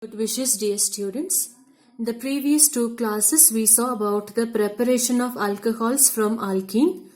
Good wishes, dear students. In the previous two classes, we saw about the preparation of alcohols from alkene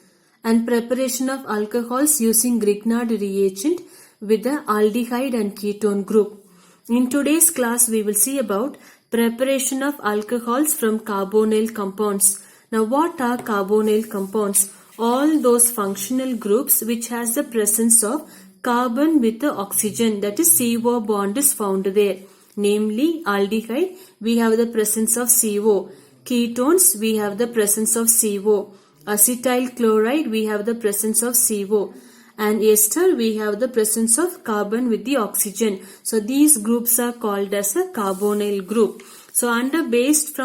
and preparation of alcohols using Grignard reagent with the aldehyde and ketone group. In today's class, we will see about preparation of alcohols from carbonyl compounds. Now, what are carbonyl compounds? All those functional groups which has the presence of carbon with the oxygen, that is CO bond is found there. Namely, aldehyde, we have the presence of CO. Ketones, we have the presence of CO. Acetyl chloride, we have the presence of CO. And ester, we have the presence of carbon with the oxygen. So these groups are called as a carbonyl group. So based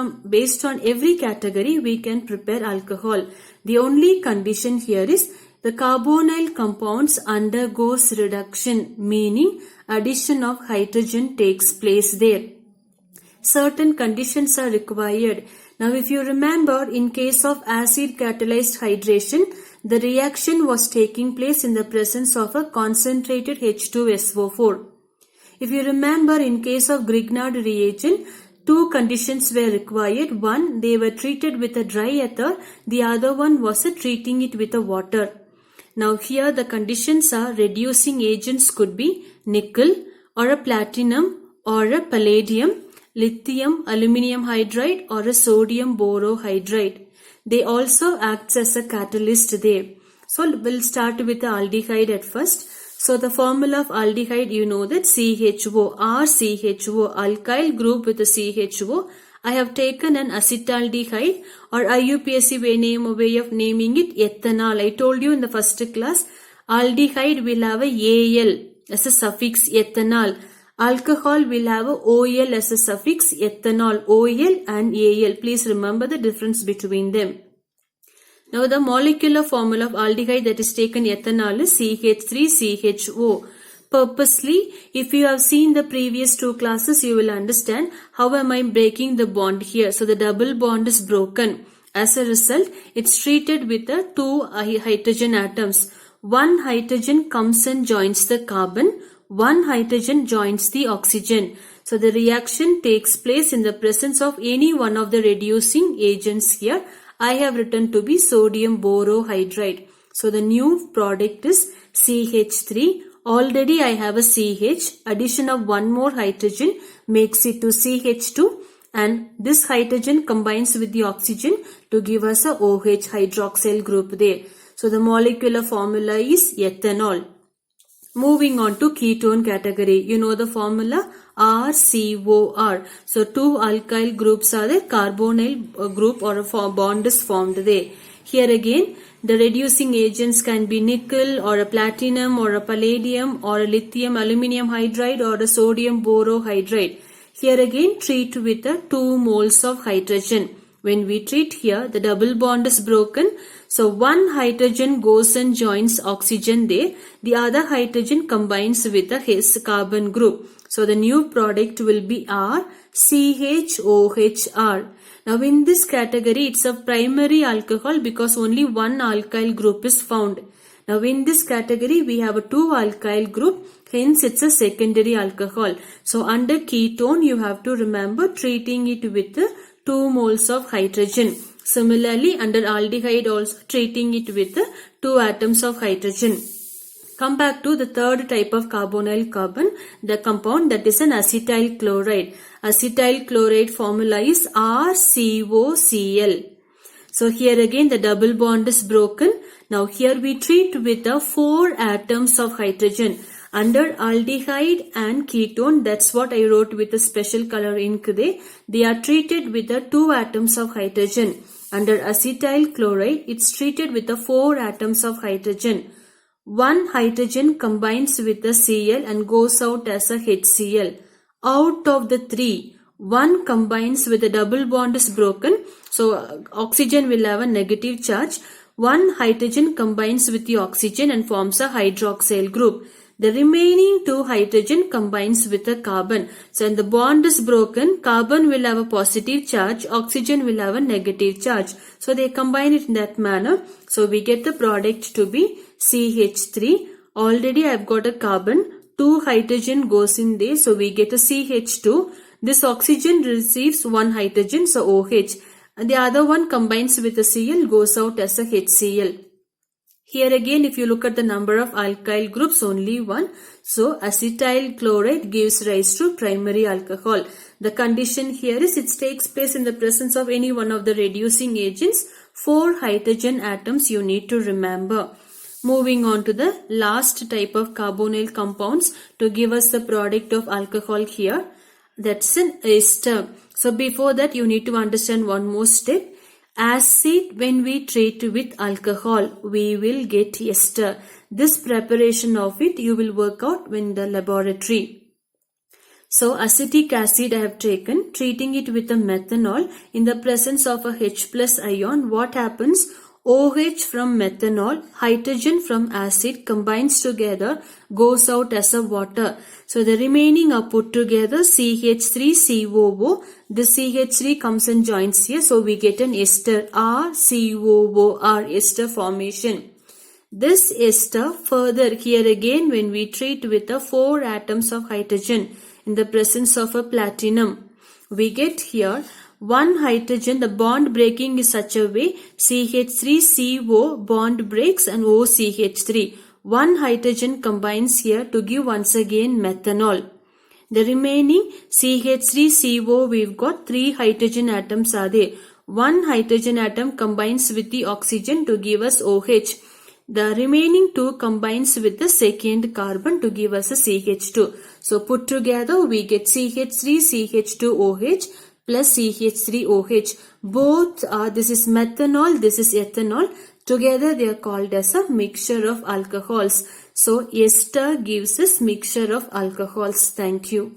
on every category, we can prepare alcohol. The only condition here is the carbonyl compounds undergoes reduction, meaning addition of hydrogen takes place there. Certain conditions are required. Now if you remember, in case of acid catalyzed hydration, the reaction was taking place in the presence of a concentrated H2SO4. If you remember, in case of Grignard reagent, two conditions were required. One, they were treated with a dry ether. The other one was treating it with a water. Now here the conditions are reducing agents could be nickel or a platinum or a palladium, lithium, aluminium hydride or a sodium borohydride. They also act as a catalyst there. So we'll start with the aldehyde at first. So the formula of aldehyde, you know that CHO, RCHO, alkyl group with a CHO. I have taken an acetaldehyde or IUPAC way of naming it ethanol. I told you in the first class, aldehyde will have a AL as a suffix ethanol. Alcohol will have a OL as a suffix ethanol, OL and AL. Please remember the difference between them. Now the molecular formula of aldehyde that is taken ethanol is CH3CHO. Purposely, if you have seen the previous two classes, you will understand how am I breaking the bond here. So the double bond is broken. As a result, it's treated with the two hydrogen atoms. One hydrogen comes and joins the carbon. One hydrogen joins the oxygen. So the reaction takes place in the presence of any one of the reducing agents here. I have written to be sodium borohydride. So the new product is CH3. Already I have a CH. Addition of one more hydrogen makes it to CH2 and this hydrogen combines with the oxygen to give us a OH hydroxyl group there. So the molecular formula is ethanol. Moving on to ketone category. You know the formula RCOR. So two alkyl groups are the carbonyl group or a bond is formed there. Here again, the reducing agents can be nickel or a platinum or a palladium or a lithium aluminium hydride or a sodium borohydride. Here again, treat with 2 moles of hydrogen. When we treat here, the double bond is broken. So one hydrogen goes and joins oxygen there. The other hydrogen combines with his carbon group. So the new product will be RCHOHR. Now in this category, it's a primary alcohol because only one alkyl group is found. Now in this category, we have a 2 alkyl group. Hence it's a secondary alcohol. So under ketone, you have to remember treating it with 2 moles of hydrogen. Similarly, under aldehyde also treating it with 2 atoms of hydrogen. Come back to the third type of carbonyl carbon, the compound that is an acetyl chloride. Acetyl chloride formula is RCOCl. So here again the double bond is broken. Now here we treat with 4 atoms of hydrogen. Under aldehyde and ketone, that's what I wrote with a special color ink there. They are treated with 2 atoms of hydrogen. Under acetyl chloride, it's treated with 4 atoms of hydrogen. One hydrogen combines with the Cl and goes out as a HCl. Out of the 3, one combines with the double bond is broken. So oxygen will have a negative charge. One hydrogen combines with the oxygen and forms a hydroxyl group. The remaining 2 hydrogen combines with a carbon. So when the bond is broken, carbon will have a positive charge, oxygen will have a negative charge. So they combine it in that manner. So we get the product to be CH3. Already I have got a carbon. 2 hydrogen goes in there, so we get a CH2. This oxygen receives one hydrogen, so OH. And the other one combines with a Cl, goes out as a HCl. Here again, if you look at the number of alkyl groups, only one. So acetyl chloride gives rise to primary alcohol. The condition here is it takes place in the presence of any one of the reducing agents. 4 hydrogen atoms you need to remember. Moving on to the last type of carbonyl compounds to give us the product of alcohol here. That's an ester. So before that, you need to understand one more step. Acid, when we treat with alcohol, we will get ester. This preparation of it you will work out in the laboratory. So acetic acid I have taken, treating it with a methanol in the presence of a H plus ion. What happens? OH from methanol, hydrogen from acid combines together, goes out as a water. So the remaining are put together, CH3COO. This CH3 comes and joins here. So we get an ester, RCOOR, ester formation. This ester further here again when we treat with the 4 atoms of hydrogen in the presence of a platinum, we get here one hydrogen, the bond breaking is such a way, CH3CO bond breaks and OCH3. One hydrogen combines here to give once again methanol. The remaining CH3CO, we've got 3 hydrogen atoms are there. One hydrogen atom combines with the oxygen to give us OH. The remaining 2 combines with the second carbon to give us a CH2. So put together we get CH3CH2OH plus CH3OH. Both are, this is methanol, this is ethanol. Together they are called as a mixture of alcohols. So ester gives us mixture of alcohols. Thank you.